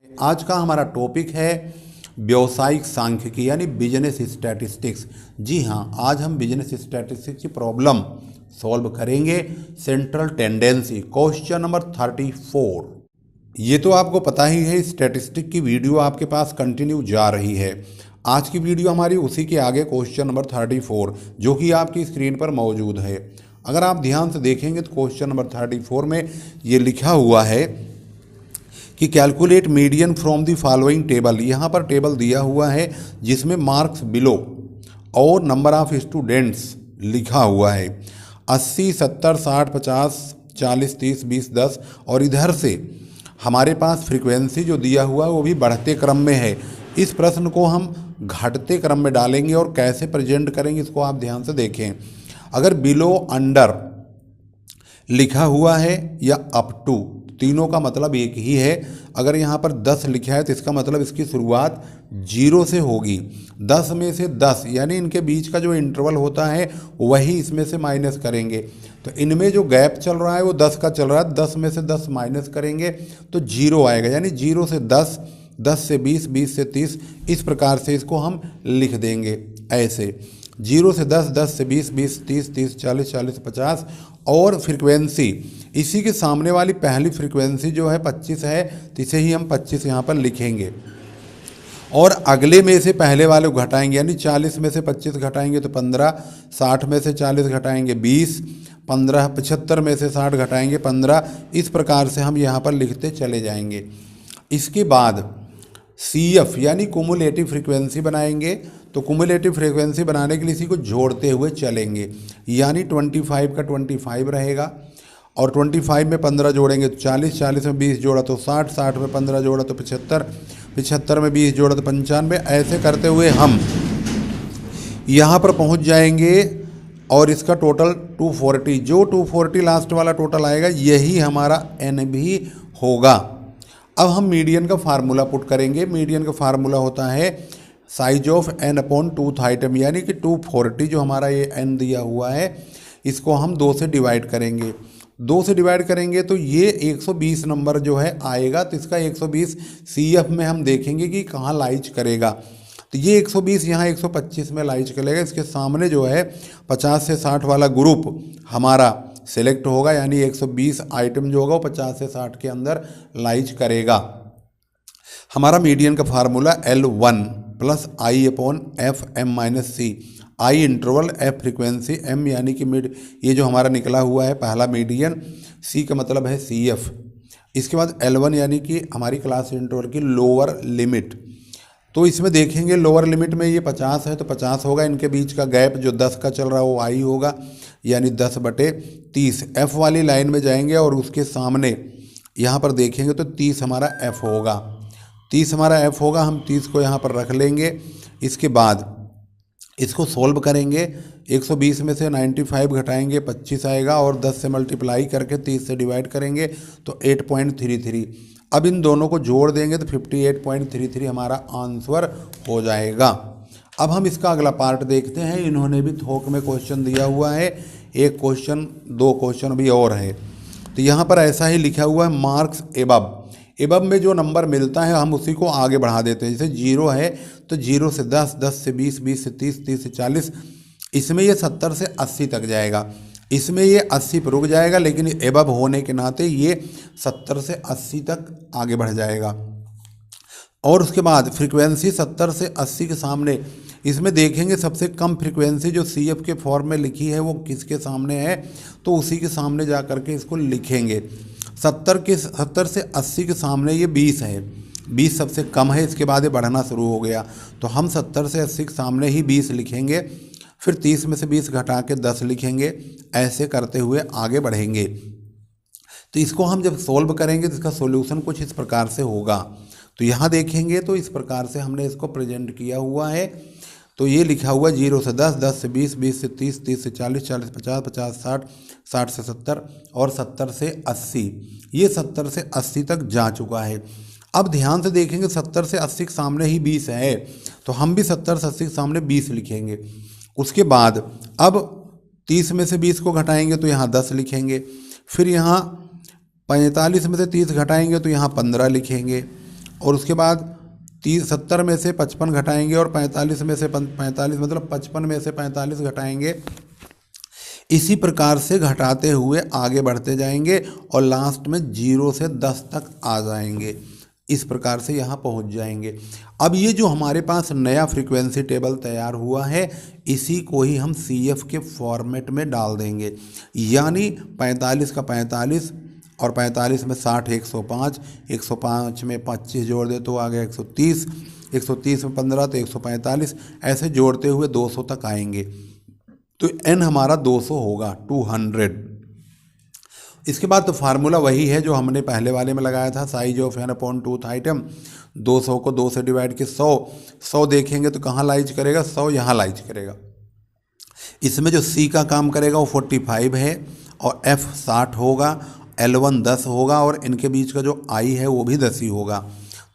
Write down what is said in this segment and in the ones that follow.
आज का हमारा टॉपिक है व्यावसायिक सांख्यिकी यानी बिजनेस स्टैटिस्टिक्स। जी हाँ, आज हम बिजनेस स्टैटिस्टिक्स की प्रॉब्लम सॉल्व करेंगे। Central tendency question number 34। ये तो आपको पता ही है, स्टैटिस्टिक की वीडियो आपके पास कंटिन्यू जा रही है। आज की वीडियो हमारी उसी के आगे क्वेश्चन नंबर 34 जो कि आपकी स्क्रीन पर मौजूद है। अगर आप ध्यान से देखेंगे तो क्वेश्चन नंबर 34 में ये लिखा हुआ है कि calculate median from the following table. यहाँ पर टेबल दिया हुआ है जिसमें मार्क्स बिलो और नंबर ऑफ स्टूडेंट्स लिखा हुआ है 80, 70, 60, 50, 40, 30, 20, 10 और इधर से हमारे पास फ्रीक्वेंसी जो दिया हुआ है वो भी बढ़ते क्रम में है। इस प्रश्न को हम घटते क्रम में डालेंगे और कैसे प्रेजेंट करेंगे इसको आप ध्यान से देखें। अगर बिलो अंडर लिखा हुआ है या अप टू, तीनों का मतलब एक ही है। अगर यहाँ पर 10 लिखा है तो इसका मतलब इसकी शुरुआत 0 से होगी। 10 में से 10 यानी इनके बीच का जो इंटरवल होता है वही इसमें से माइनस करेंगे। तो इनमें जो गैप चल रहा है वो 10 का चल रहा है। 10 में से 10 माइनस करेंगे तो 0 आएगा, यानी 0 से 10, 10 से 20, 20 से 30, इस प्रकार से इसको हम लिख देंगे ऐसे। 0 से 10, 10 से 20, 20, 30, 30, 40, 40, 50 और फ्रीक्वेंसी इसी के सामने वाली पहली फ्रीक्वेंसी जो है 25 है तो इसे ही हम 25 यहाँ पर लिखेंगे। और अगले में से पहले वाले को घटाएंगे, यानी 40 में से 25 घटाएंगे तो 15, 60 में से 40 घटाएंगे 20, 15, 75 में से 60 घटाएंगे 15। इस प्रकार से हम यहाँ पर लिखते चले जाएंगे। इसके बाद CF यानी कुमुलेटिव फ्रीक्वेंसी बनाएंगे। तो कुमुलेटिव फ्रीक्वेंसी बनाने के लिए इसी को जोड़ते हुए चलेंगे, यानी 25 का 25 रहेगा और 25 में 15 जोड़ेंगे तो 40, 40 में 20 जोड़ा तो 60, 60 में 15 जोड़ा तो 75, 75 में 20 जोड़ा तो 95। ऐसे करते हुए हम यहाँ पर पहुँच जाएंगे और इसका टोटल 240, जो 240 लास्ट वाला टोटल आएगा यही हमारा N भी होगा। अब हम मीडियन का फार्मूला पुट करेंगे। मीडियन का फार्मूला होता है size of N upon 2th item, यानी कि 240 जो हमारा ये N दिया हुआ है इसको हम 2 से डिवाइड करेंगे। 2 से डिवाइड करेंगे तो ये 120 नंबर जो है आएगा। तो इसका 120 CF में हम देखेंगे कि कहाँ लाइज करेगा। तो ये 120 यहाँ 125 में लाइज करेगा। इसके सामने जो है 50 से 60 वाला ग्रुप हमारा सेलेक्ट होगा, यानी 120 आइटम जो होगा वो 50 से 60 के अंदर लाइज करेगा। हमारा मीडियन का formula L1 plus I upon F M minus C. I interval, F frequency, M यानी कि मिड, ये जो हमारा निकला हुआ है पहला मीडियन, C का मतलब है CF। इसके बाद L1 यानी कि हमारी क्लास इंटरवल की लोअर लिमिट। तो इसमें देखेंगे लोअर लिमिट में ये 50 है तो 50 होगा। इनके बीच का गैप जो 10 का चल रहा है वो I होगा, यानी 10/30। F वाली लाइन में जाएंगे और उसके सामने यहाँ पर देखेंगे तो 30 हमारा F होगा। 30 हमारा F होगा, हम 30 को यहाँ पर रख लेंगे। इसके बाद इसको सोल्व करेंगे। 120 में से 95 घटाएंगे 25 आएगा और 10 से मल्टीप्लाई करके 30 से डिवाइड करेंगे तो 8.33। अब इन दोनों को जोड़ देंगे तो 58.33 हमारा आंसर हो जाएगा। अब हम इसका अगला पार्ट देखते हैं। इन्होंने भी थोक में क्वेश्चन दिया हुआ है, एक क्वेश्चन, 2 क्वेश्चन भी और है। तो यहाँ पर ऐसा ही लिखा हुआ है मार्क्स एबव। एबव में जो नंबर मिलता है हम उसी को आगे बढ़ा देते हैं। जैसे 0 है तो 0 से 10, 10 से 20, 20 से 30, 30 से 40, इसमें ये 70 से 80 तक जाएगा। इसमें ये 80 पर रुक जाएगा, लेकिन एबव होने के नाते ये 70 से 80 तक आगे बढ़ जाएगा। और उसके बाद फ्रीक्वेंसी 70 से 80 के सामने इसमें देखेंगे सबसे कम फ्रीक्वेंसी जो CF के फॉर्म में लिखी है वो किसके सामने है, तो उसी के सामने जा कर के इसको लिखेंगे। 70 से 80 के सामने ये 20 है, 20 सबसे कम है। इसके बाद ये बढ़ना शुरू हो गया तो हम 70 से 80 के सामने ही 20 लिखेंगे। फिर 30 में से 20 घटा के 10 लिखेंगे। ऐसे करते हुए आगे बढ़ेंगे। तो इसको हम जब सोल्व करेंगे तो इसका सॉल्यूशन कुछ इस प्रकार से होगा। तो यहाँ देखेंगे तो इस प्रकार से हमने इसको प्रेजेंट किया हुआ है। तो ये लिखा हुआ 0 से 10, 10 से 20, 20 से 30, 30 से 40, 40 से 50, 50 से 60, 60 से 70 और 70 से 80। ये 70 से 80 तक जा चुका है। अब ध्यान से देखेंगे 70 से 80 के सामने ही 20 है तो हम भी 70 से 80 के सामने 20 लिखेंगे। उसके बाद अब 30 में से 20 को घटाएंगे तो यहाँ 10 लिखेंगे। फिर यहाँ 45 में से 30 घटाएंगे तो यहाँ 15 लिखेंगे। और उसके बाद 70 में से 55 घटाएंगे और 45 में से 45 मतलब 55 में से 45 घटाएंगे। इसी प्रकार से घटाते हुए आगे बढ़ते जाएंगे और लास्ट में 0 से 10 तक आ जाएंगे। इस प्रकार से यहाँ पहुँच जाएंगे। अब ये जो हमारे पास नया फ्रीक्वेंसी टेबल तैयार हुआ है, इसी को ही हम CF के फॉर्मेट में डाल देंगे। यानी 45 का 45 और 45 में 60 105, 105 में 25 जोड़ दे तो आ गया 130, 130 में 15 तो 145, ऐसे जोड़ते हुए 200 तक आएंगे। तो n हमारा 200 होगा, 200। इसके बाद तो फार्मूला वही है जो हमने पहले वाले में लगाया था, size of n upon tooth item. 200 को 2 से डिवाइड के 100 देखेंगे तो कहाँ लाइज करेगा, 100 यहाँ लाइज करेगा। इसमें जो C का काम करेगा वो 45 है और F 60 होगा, L1 10 होगा और इनके बीच का जो I है वो भी 10 ही होगा।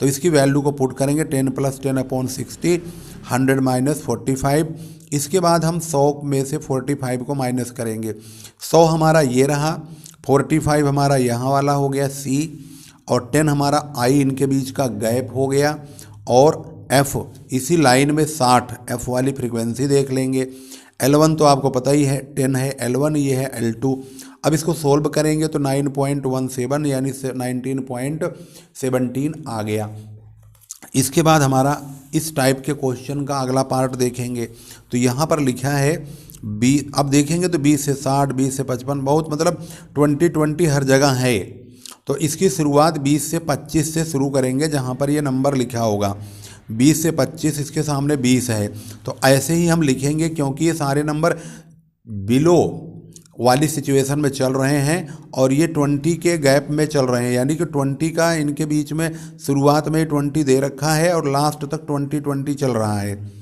तो इसकी वैल्यू को पुट करेंगे 10 + 10 अपॉन 60, 100 - 45। इसके बाद हम 100 में से 45 को माइनस करेंगे। 100 हमारा ये रहा, 45 हमारा यहाँ वाला हो गया C और 10 हमारा I इनके बीच का गैप हो गया और F इसी लाइन में 60 F वाली फ्रीक्वेंसी देख लेंगे। L1 तो आपको पता ही है 10 है L1, ये है L2। अब इसको सोल्व करेंगे तो 9.17 यानी 19.17 आ गया। इसके बाद हमारा इस टाइप के क्वेश्चन का अगला पार्ट देखेंगे तो यहाँ पर लिखा है 20। अब देखेंगे तो 20 से 60, 20 से 55, बहुत मतलब 20 हर जगह है। तो इसकी शुरुआत 20 से 25 से शुरू करेंगे, जहाँ पर ये नंबर लिखा होगा 20 से 25, इसके सामने 20 है तो ऐसे ही हम लिखेंगे, क्योंकि ये सारे नंबर बिलो वाली सिचुएशन में चल रहे हैं और ये 20 के गैप में चल रहे हैं। यानी कि 20 का इनके बीच में शुरुआत में 20 दे रखा है और लास्ट तक 20 चल रहा है।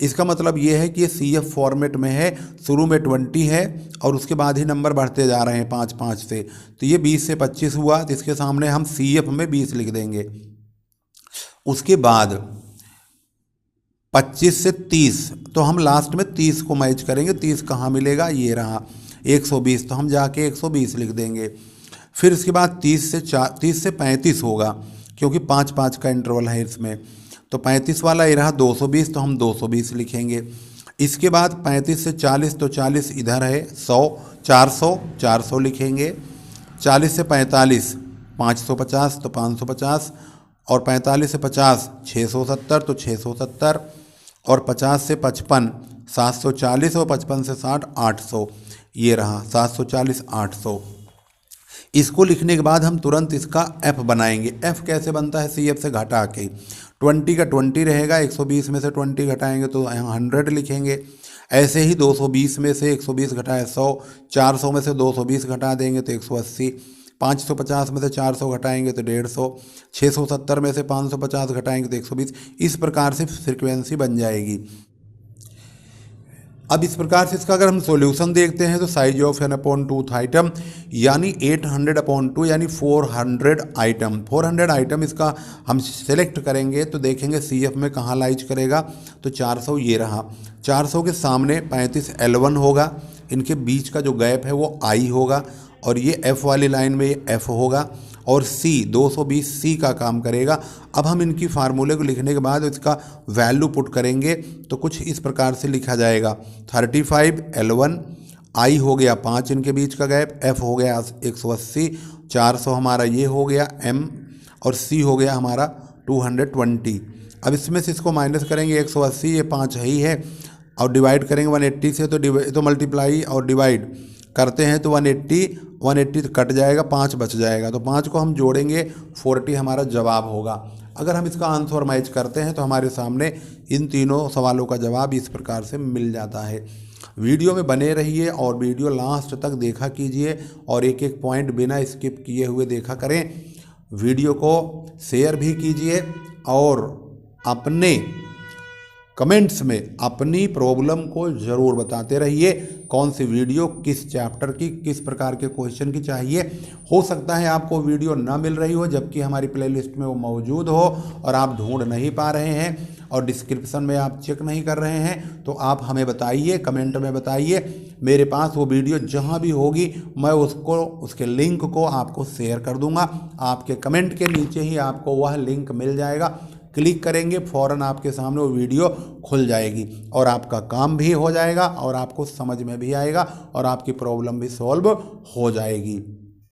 इसका मतलब ये है कि ये CF फॉर्मेट में है, शुरू में 20 है और उसके बाद ही नंबर बढ़ते जा रहे हैं 5-5 से। तो ये 20 से 25 हुआ तो इसके सामने हम CF में 20 लिख देंगे। उसके बाद 25 से 30 तो हम लास्ट में 30 को मैच करेंगे। 30 कहाँ मिलेगा, ये रहा 120, तो हम जाके 120 लिख देंगे। फिर इसके बाद 30 से 35 होगा, क्योंकि 5-5 का इंटरवल है इसमें। तो 35 वाला ये रहा 220, तो हम 220 लिखेंगे। इसके बाद 35 से 40 तो 40 इधर है 100, 400 लिखेंगे। 40 से 45 550 तो 550 और 45 से 50 670 तो 670 और 50 से 55 740 और 55 से 60 800, ये रहा 740 800। इसको लिखने के बाद हम तुरंत इसका F बनाएंगे। F कैसे बनता है, CF से घटा के 20 का 20 रहेगा, 120 में से 20 घटाएंगे तो यहाँ 100 लिखेंगे। ऐसे ही 220 में से 120 घटाए 100, 400 में से 220 घटा देंगे तो 180, 550 में से 400 घटाएंगे तो 150, 670 में से 550 घटाएंगे तो 120। इस प्रकार से फ्रीक्वेंसी बन जाएगी। अब इस प्रकार से इसका अगर हम सॉल्यूशन देखते हैं तो size of n upon tooth item यानी 800 अपॉन 2 यानी 400 आइटम। 400 आइटम इसका हम सेलेक्ट करेंगे तो देखेंगे CF में कहाँ लाइज करेगा, तो 400 ये रहा। 400 के सामने 35 L1 होगा, इनके बीच का जो गैप है वो I होगा और ये F वाली लाइन में ये F होगा और C 220 C का काम करेगा। अब हम इनकी फार्मूले को लिखने के बाद इसका वैल्यू पुट करेंगे तो कुछ इस प्रकार से लिखा जाएगा 35 L1, I हो गया 5 इनके बीच का गैप, F हो गया 180, 400 हमारा ये हो गया M और C हो गया हमारा 220। अब इसमें से इसको माइनस करेंगे 180, ये 5 ही है और डिवाइड करेंगे 180 से तो मल्टीप्लाई और डिवाइड करते हैं तो 180 कट जाएगा, 5 बच जाएगा। तो 5 को हम जोड़ेंगे 40 हमारा जवाब होगा। अगर हम इसका आंसर मैच करते हैं तो हमारे सामने इन तीनों सवालों का जवाब इस प्रकार से मिल जाता है। वीडियो में बने रहिए और वीडियो लास्ट तक देखा कीजिए और एक एक पॉइंट बिना स्किप किए हुए देखा करें। वीडियो को शेयर भी कीजिए और अपने कमेंट्स में अपनी प्रॉब्लम को ज़रूर बताते रहिए, कौन सी वीडियो किस चैप्टर की किस प्रकार के क्वेश्चन की चाहिए। हो सकता है आपको वीडियो ना मिल रही हो जबकि हमारी प्लेलिस्ट में वो मौजूद हो और आप ढूंढ नहीं पा रहे हैं। और डिस्क्रिप्शन में आप चेक नहीं कर रहे हैं तो आप हमें बताइए, कमेंट में बताइए। मेरे पास वो वीडियो जहाँ भी होगी मैं उसके लिंक को आपको शेयर कर दूंगा। आपके कमेंट के नीचे ही आपको वह लिंक मिल जाएगा, क्लिक करेंगे फ़ौरन आपके सामने वो वीडियो खुल जाएगी और आपका काम भी हो जाएगा और आपको समझ में भी आएगा और आपकी प्रॉब्लम भी सॉल्व हो जाएगी।